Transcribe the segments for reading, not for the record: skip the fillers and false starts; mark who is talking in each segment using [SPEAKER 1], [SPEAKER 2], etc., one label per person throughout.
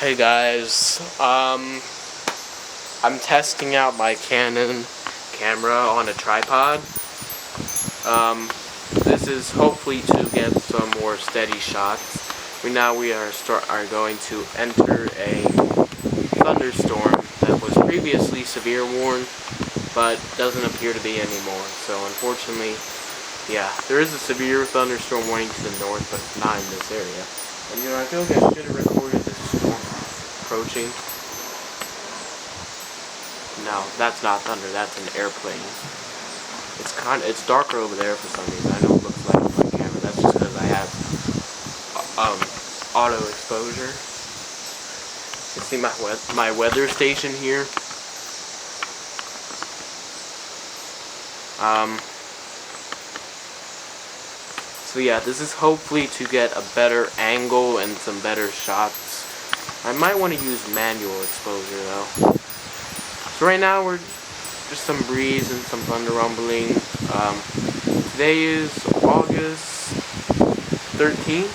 [SPEAKER 1] Hey guys, I'm testing out my Canon camera on a tripod. This is hopefully to get some more steady shots. We are going to enter a thunderstorm that was previously severe warned, but doesn't appear to be anymore. So unfortunately, yeah, there is a severe thunderstorm warning to the north, but not in this area. And I feel like I should have recorded this storm approaching. No, that's not thunder, that's an airplane. It's darker over there for some reason. I know it looks light on my camera. That's just because I have auto exposure. You can see my weather station here. So yeah, this is hopefully to get a better angle and some better shots. I might want to use manual exposure though. So right now we're just some breeze and some thunder rumbling. Today is August 13th.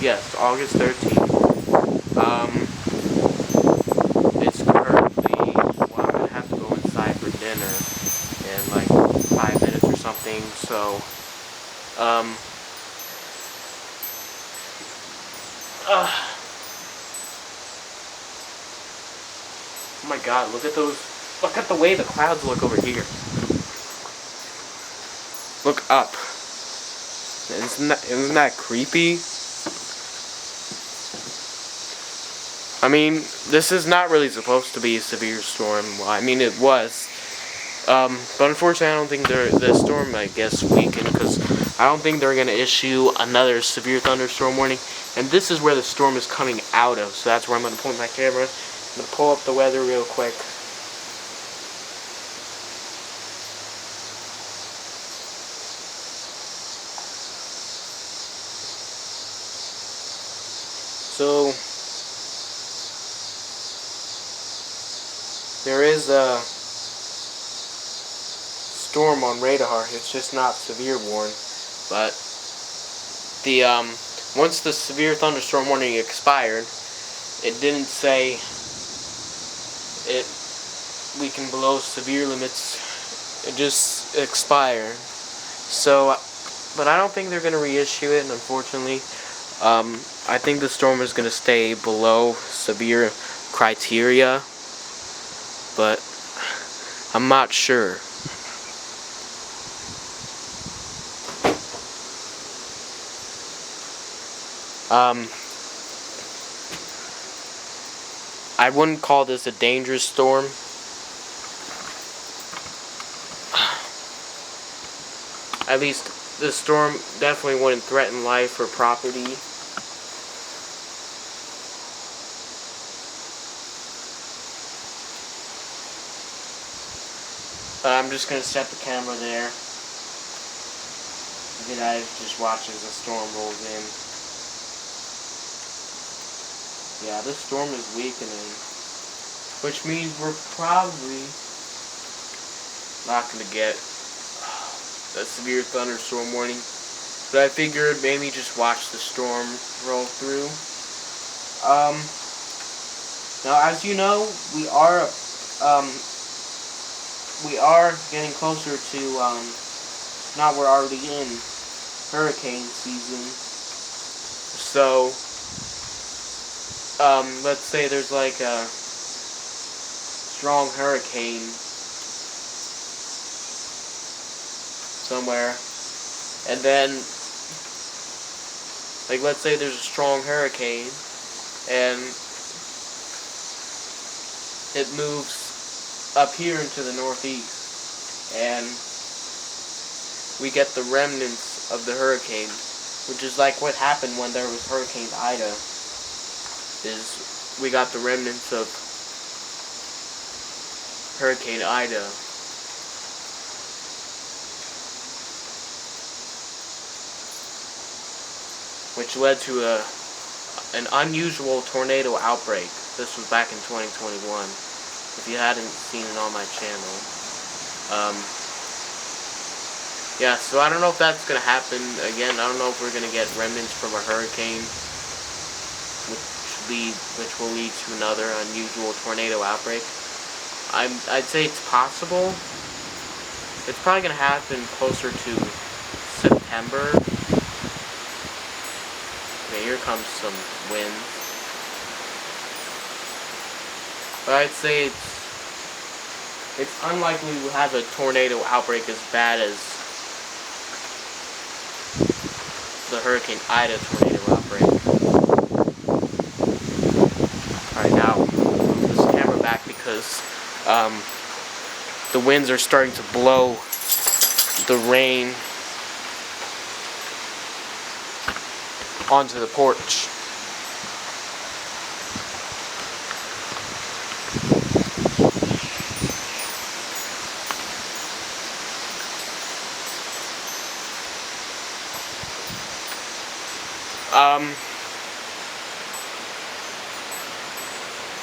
[SPEAKER 1] Yes, August 13th. It's currently, well, I'm gonna have to go inside for dinner in like 5 minutes or something. So, oh my God! Look at those. Look at the way the clouds look over here. Look up. Isn't that creepy? I mean, this is not really supposed to be a severe storm. Well, I mean, it was. But unfortunately, I don't think the storm, I guess, weakened, because I don't think they're going to issue another severe thunderstorm warning. And this is where the storm is coming out of, so that's where I'm going to point my camera. I'm going to pull up the weather real quick. So, there is a storm on radar. It's just not severe warned, but the once the severe thunderstorm warning expired, it didn't say it weakened below severe limits. It just expired. So, but I don't think they're going to reissue it, unfortunately. I think the storm is going to stay below severe criteria, but I'm not sure. I wouldn't call this a dangerous storm. At least this storm definitely wouldn't threaten life or property. I'm just going to set the camera there. You guys just watch as the storm rolls in. Yeah, this storm is weakening, which means we're probably not going to get a severe thunderstorm warning. But I figured maybe just watch the storm roll through. Now, as you know, we are getting closer to, now we're already in hurricane season. So, let's say there's like a strong hurricane somewhere, and then, like, let's say there's a strong hurricane, and it moves up here into the northeast, and we get the remnants of the hurricane, which is like what happened when there was Hurricane Ida. Is we got the remnants of Hurricane Ida. Which led to an unusual tornado outbreak. This was back in 2021. If you hadn't seen it on my channel. Yeah, so I don't know if that's going to happen again. I don't know if we're going to get remnants from a hurricane, which which will lead to another unusual tornado outbreak. I'd say it's possible. It's probably going to happen closer to September. Okay, here comes some wind. But I'd say it's unlikely we'll have a tornado outbreak as bad as the Hurricane Ida tornado outbreak. Alright, now move this camera back because the winds are starting to blow the rain onto the porch.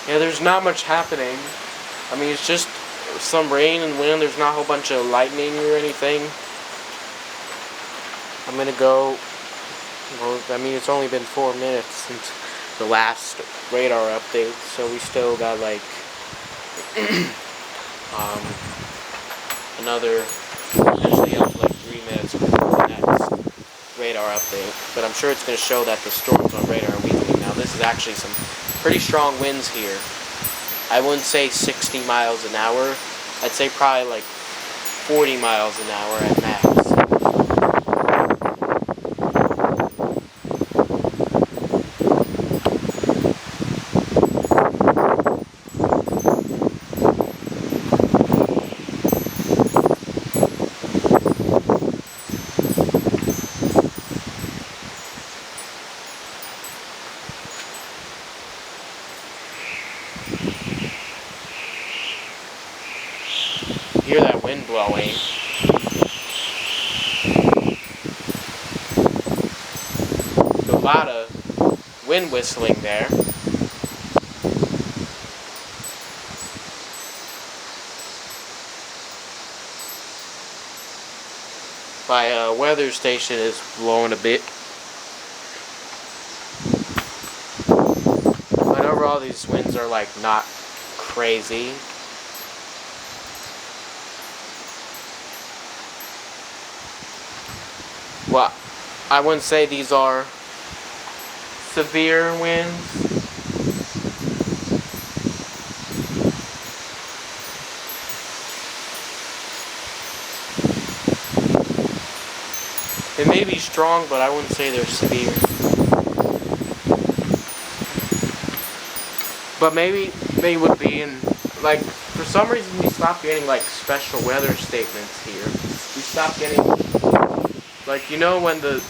[SPEAKER 1] Yeah, there's not much happening. I mean, it's just some rain and wind. There's not a whole bunch of lightning or anything. I'm gonna go. Well, I mean, it's only been 4 minutes since the last radar update, so we still got like another, actually up to like 3 minutes before the next radar update. But I'm sure it's gonna show that the storms on radar are weakening. Now, this is actually some pretty strong winds here. I wouldn't say 60 miles an hour. I'd say probably like 40 miles an hour at max. Hear that wind blowing. So a lot of wind whistling there. My weather station is blowing a bit. But overall, these winds are like not crazy. Well, I wouldn't say these are severe winds. They may be strong, but I wouldn't say they're severe. But maybe they would be in, like, for some reason we stopped getting, like, special weather statements here. We stopped getting, like, you know when the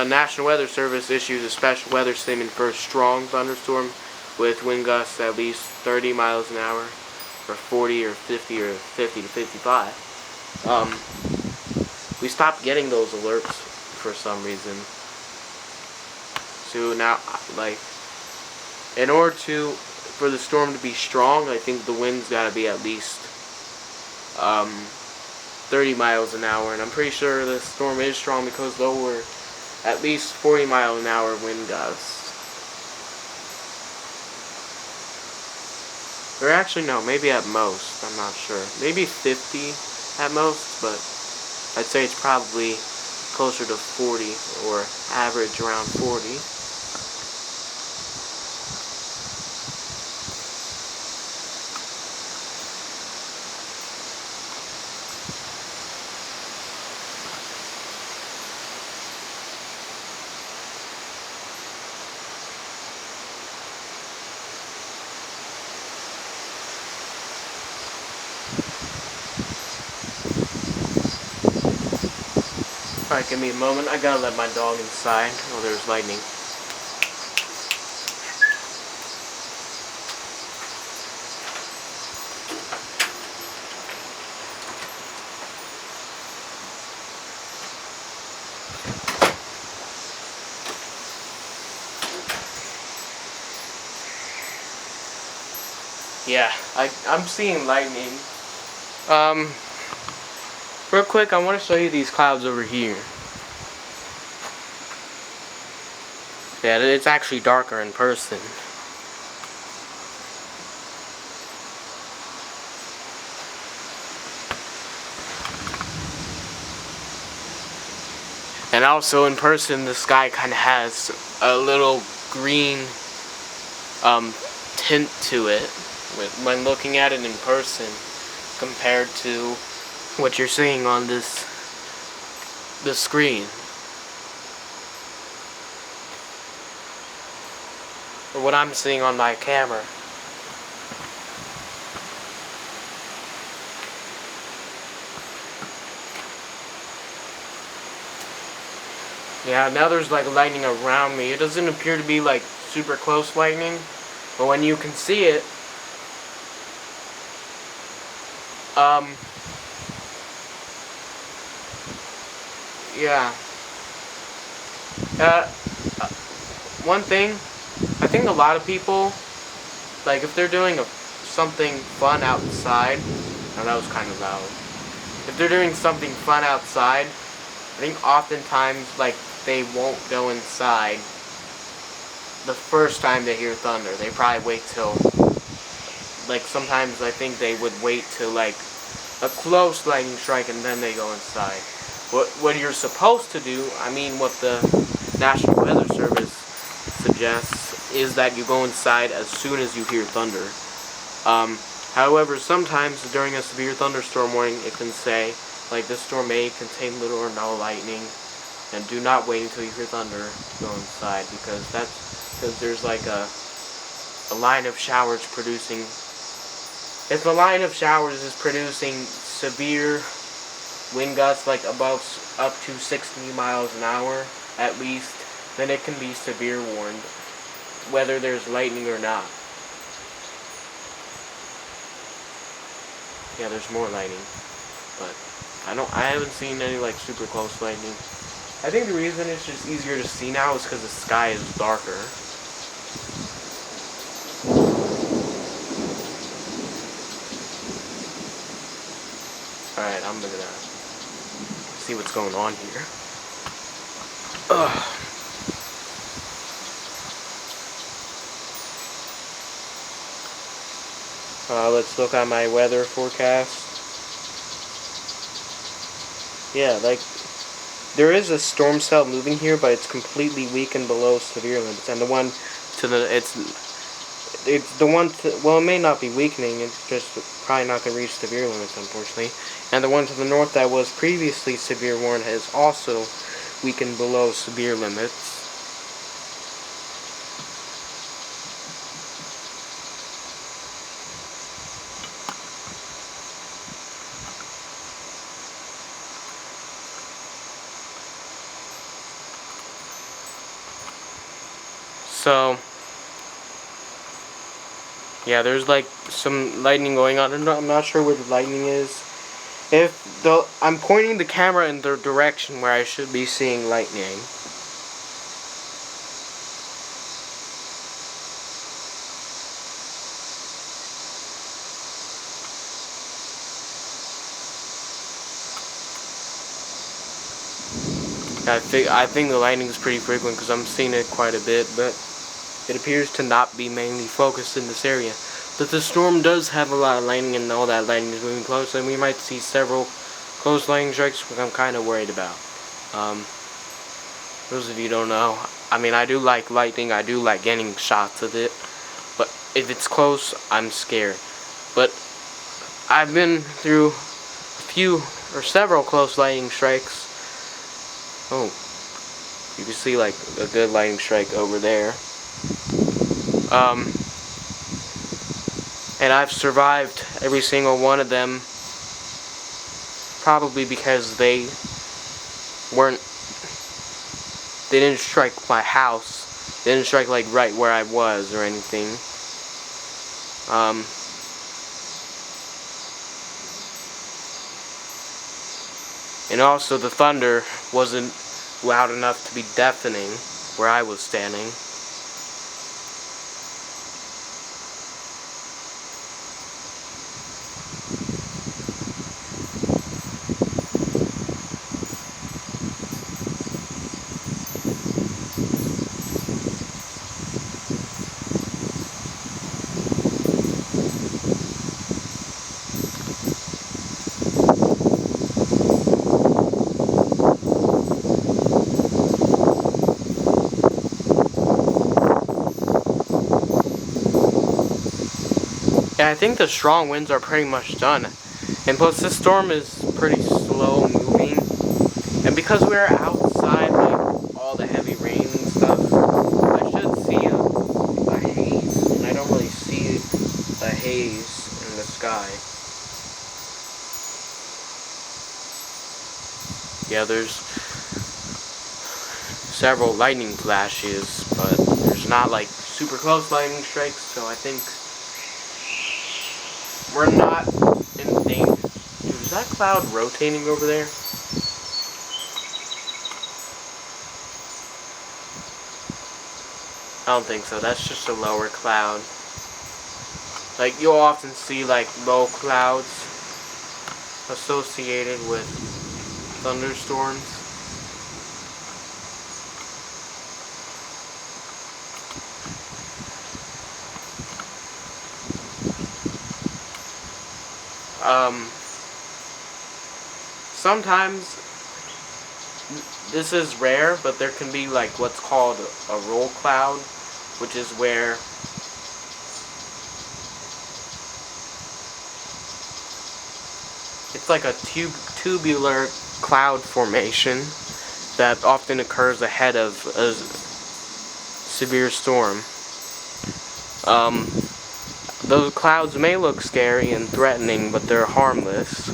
[SPEAKER 1] National Weather Service issues a special weather statement for a strong thunderstorm with wind gusts at least 30 miles an hour, or 40 or 50 or 50 to 55. We stopped getting those alerts for some reason. So now, like, in order for the storm to be strong, I think the wind's gotta be at least 30 miles an hour, and I'm pretty sure the storm is strong because there were at least 40 mile an hour wind gusts. Or actually no, maybe at most, I'm not sure. Maybe 50 at most, but I'd say it's probably closer to 40 or average around 40. Alright, give me a moment. I gotta let my dog inside. Oh, there's lightning. Yeah, I'm seeing lightning. Real quick, I want to show you these clouds over here. Yeah, it's actually darker in person. And also in person, the sky kind of has a little green tint to it when looking at it in person compared to what you're seeing on the screen. Or what I'm seeing on my camera. Yeah, now there's like lightning around me. It doesn't appear to be like super close lightning, but when you can see it, yeah. One thing, I think a lot of people, like if they're doing something fun outside, now that was kind of loud. If they're doing something fun outside, I think oftentimes like they won't go inside the first time they hear thunder. They probably wait till, like sometimes I think they would wait till like a close lightning strike and then they go inside. What you're supposed to do, I mean what the National Weather Service suggests, is that you go inside as soon as you hear thunder. However, sometimes during a severe thunderstorm warning, it can say, like, this storm may contain little or no lightning, and do not wait until you hear thunder to go inside, because there's like a line of showers producing. If the line of showers is producing severe wind gusts, like up to 60 miles an hour at least, then it can be severe warned, whether there's lightning or not. Yeah, there's more lightning, but I haven't seen any like super close lightning. I think the reason it's just easier to see now is because the sky is darker. Alright, I'm gonna see what's going on here. Ugh. Let's look at my weather forecast. Yeah, like, there is a storm cell moving here, but it's completely weak and below severe limits. And the one to the, it's the one to, well, it may not be weakening, it's just probably not going to reach severe limits, unfortunately. And the one to the north that was previously severe warned has also weakened below severe limits. So, yeah, there's like some lightning going on. I'm not sure where the lightning is. I'm pointing the camera in the direction where I should be seeing lightning. I think the lightning is pretty frequent because I'm seeing it quite a bit, but it appears to not be mainly focused in this area. But the storm does have a lot of lightning, and all that lightning is moving close, and we might see several close lightning strikes, which I'm kind of worried about. Those of you who don't know, I mean, I do like lightning, I do like getting shots of it, but if it's close, I'm scared. But I've been through several close lightning strikes. Oh, you can see like a good lightning strike over there. And I've survived every single one of them, probably because they didn't strike my house. They didn't strike like right where I was or anything. And also the thunder wasn't loud enough to be deafening where I was standing. And I think the strong winds are pretty much done. And plus this storm is pretty slow moving. And because we're outside, like all the heavy rain and stuff, I should see a haze. And I don't really see a haze in the sky. Yeah, there's several lightning flashes, but there's not like super close lightning strikes, so I think we're not in danger. Dude, is that cloud rotating over there? I don't think so. That's just a lower cloud. Like, you'll often see like low clouds associated with thunderstorms. Sometimes this is rare, but there can be like what's called a roll cloud, which is where it's like a tubular cloud formation that often occurs ahead of a severe storm. Those clouds may look scary and threatening, but they're harmless.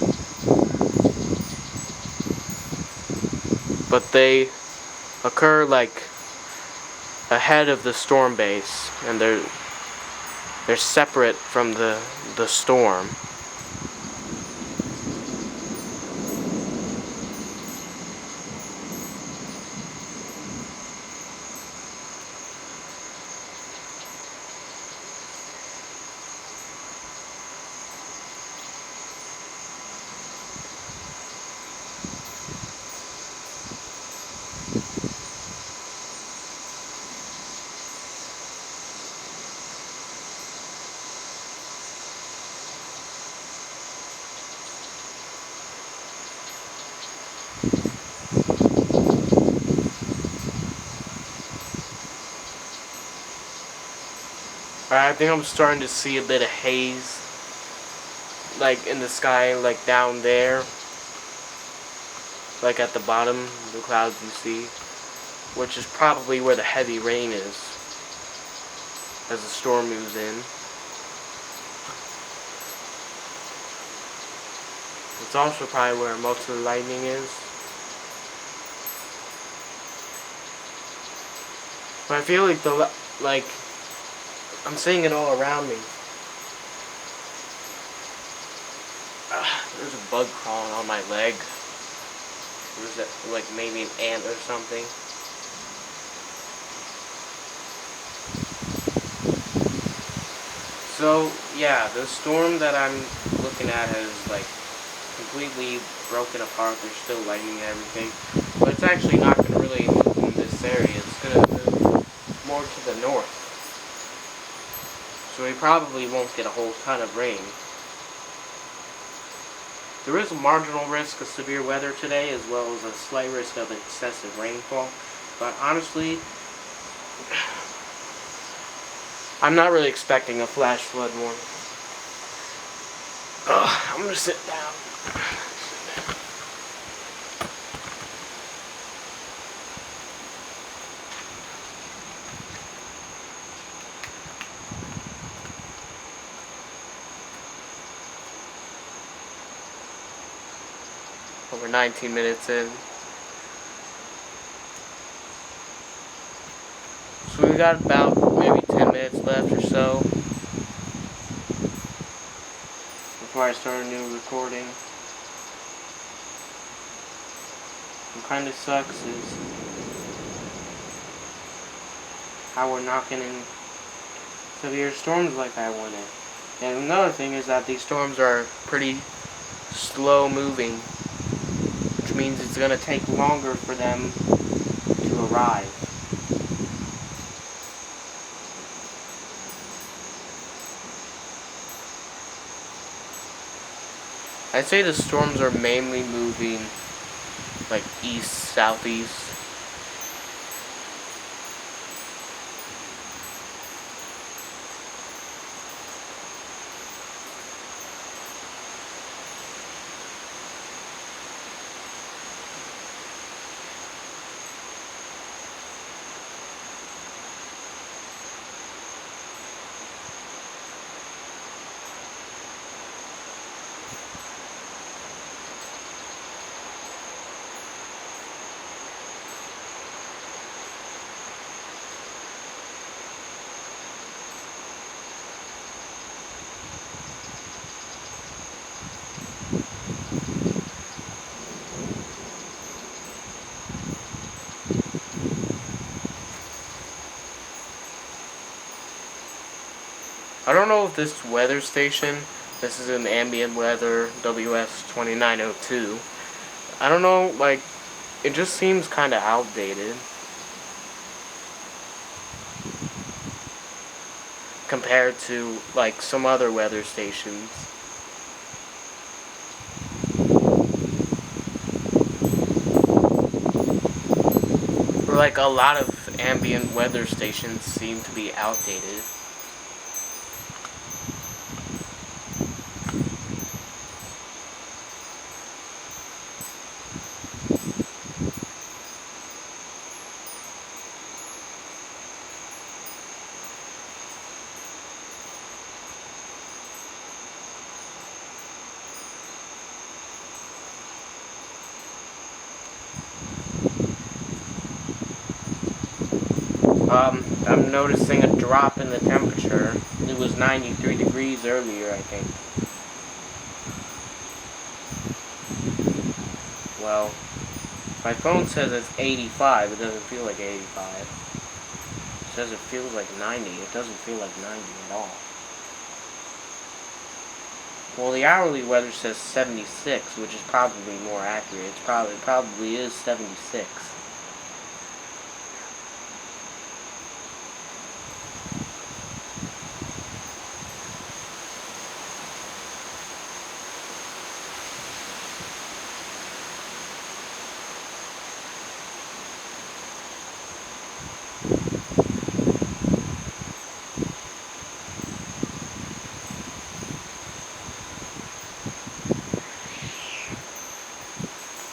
[SPEAKER 1] But they occur like ahead of the storm base, and they're separate from the storm. Alright, I think I'm starting to see a bit of haze, like in the sky, like down there, like at the bottom, the clouds you see, which is probably where the heavy rain is, as the storm moves in. It's also probably where most of the lightning is. But I feel like I'm seeing it all around me. There's a bug crawling on my leg. There's like maybe an ant or something. So yeah, the storm that I'm looking at has like completely broken apart. There's still lightning and everything, but it's actually not going to really move in this area. It's going to move more to the north. So we probably won't get a whole ton of rain. There is a marginal risk of severe weather today, as well as a slight risk of excessive rainfall. But honestly, I'm not really expecting a flash flood warning. I'm gonna sit down. Over 19 minutes in. So we got about maybe 10 minutes left or so before I start a new recording. What kind of sucks is how we're not getting severe storms like I wanted. And another thing is that these storms are pretty slow moving, which means it's going to take longer for them to arrive. I'd say the storms are mainly moving like east, southeast. I don't know if this weather station, this is an ambient weather WS2902. I don't know, like, it just seems kind of outdated compared to, like, some other weather stations. Or, like, a lot of ambient weather stations seem to be outdated. I'm noticing a drop in the temperature. It was 93 degrees earlier, I think. Well, my phone says it's 85. It doesn't feel like 85. It says it feels like 90. It doesn't feel like 90 at all. Well, the hourly weather says 76, which is probably more accurate. It probably is 76.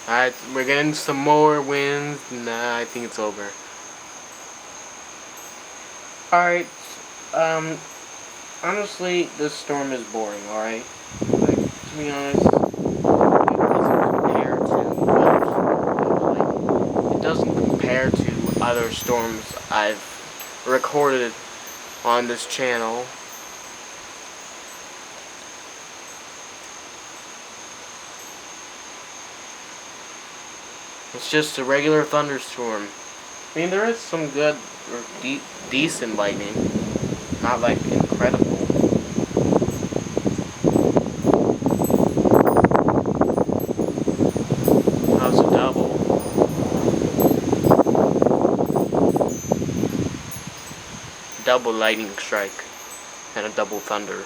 [SPEAKER 1] Alright, we're getting some more winds. Nah, I think it's over. Alright, honestly, this storm is boring, alright? Like, to be honest, it doesn't compare to other storms I've recorded on this channel. It's just a regular thunderstorm. I mean, there is some good or decent lightning. Not like incredible. How's a double? Double lightning strike and a double thunder.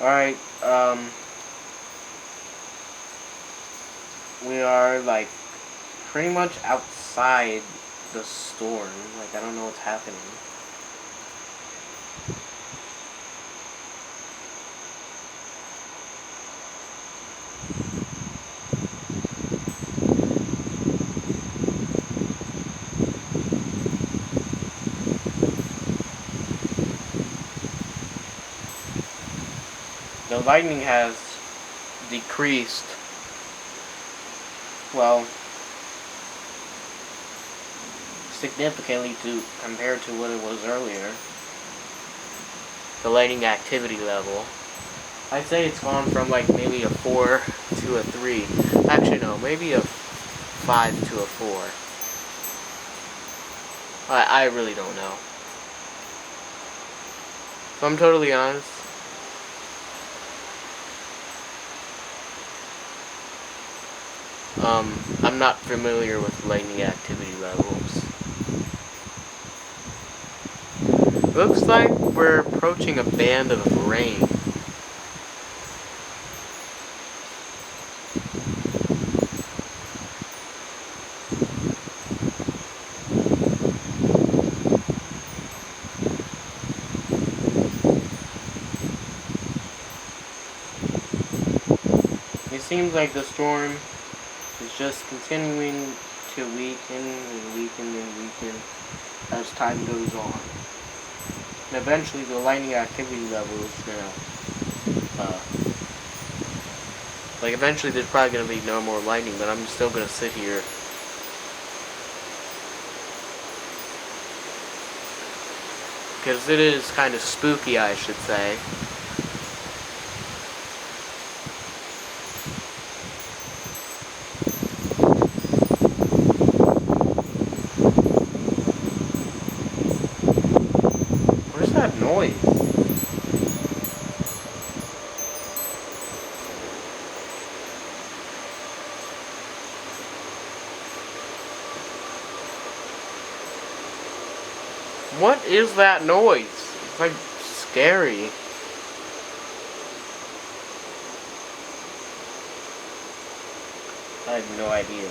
[SPEAKER 1] Alright, we are, like, pretty much outside the storm. Like, I don't know what's happening. The lightning has decreased, well, significantly compared to what it was earlier. The lightning activity level. I'd say it's gone from like maybe a 4 to a 3. Actually no, maybe a 5 to a 4. I really don't know. If I'm totally honest, I'm not familiar with lightning activity levels. Looks like we're approaching a band of rain. seems like the storm is just continuing to weaken and weaken and weaken as time goes on. And eventually the lightning activity level is gonna, like eventually there's probably gonna be no more lightning, but I'm still gonna sit here. Because it is kind of spooky, I should say. Where's that noise? What is that noise? It's like scary. I have no idea.